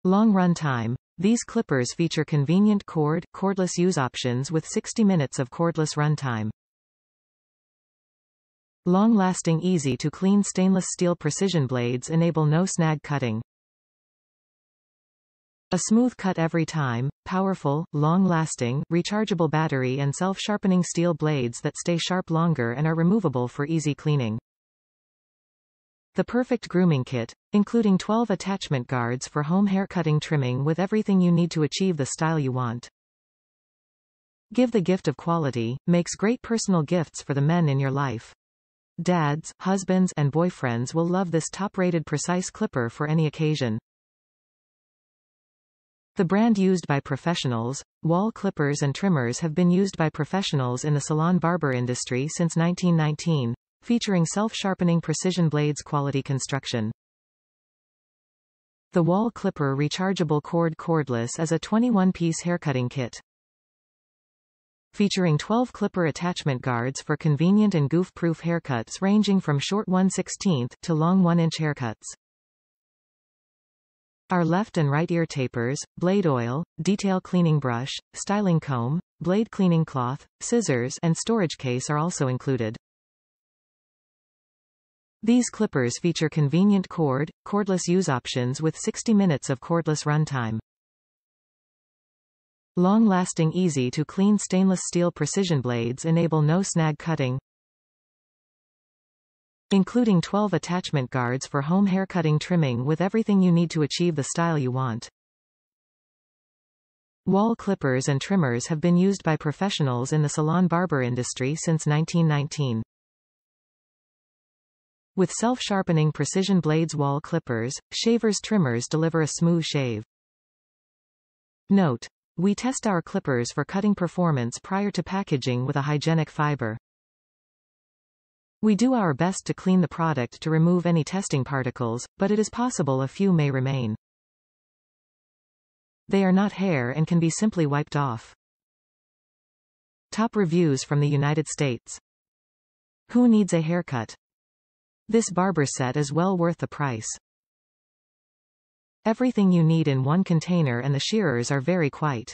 Long run time. These clippers feature convenient cordless use options with 60 minutes of cordless runtime. Long-lasting, easy-to-clean stainless steel precision blades enable no-snag cutting. A smooth cut every time, powerful, long-lasting, rechargeable battery and self-sharpening steel blades that stay sharp longer and are removable for easy cleaning. The Perfect Grooming Kit, including 12 attachment guards for home haircutting trimming with everything you need to achieve the style you want. Give the gift of quality, makes great personal gifts for the men in your life. Dads, husbands, and boyfriends will love this top-rated precise clipper for any occasion. The brand used by professionals, Wahl clippers and trimmers have been used by professionals in the salon barber industry since 1919, featuring self-sharpening precision blades quality construction. The Wahl Clipper Rechargeable Cordless is a 21-piece haircutting kit. Featuring 12 clipper attachment guards for convenient and goof-proof haircuts ranging from short 1/16 to long 1-inch haircuts. Our left and right ear tapers, blade oil, detail cleaning brush, styling comb, blade cleaning cloth, scissors, and storage case are also included. These clippers feature convenient cordless use options with 60 minutes of cordless runtime. Long-lasting, easy-to-clean stainless steel precision blades enable no-snag cutting, including 12 attachment guards for home haircutting trimming with everything you need to achieve the style you want. Wahl clippers and trimmers have been used by professionals in the salon barber industry since 1919. With self-sharpening precision blades, Wahl clippers, trimmers deliver a smooth shave. Note: we test our clippers for cutting performance prior to packaging with a hygienic fiber. We do our best to clean the product to remove any testing particles, but it is possible a few may remain. They are not hair and can be simply wiped off. Top reviews from the United States. Who needs a haircut? This barber set is well worth the price. Everything you need in one container, and the shearers are very quiet.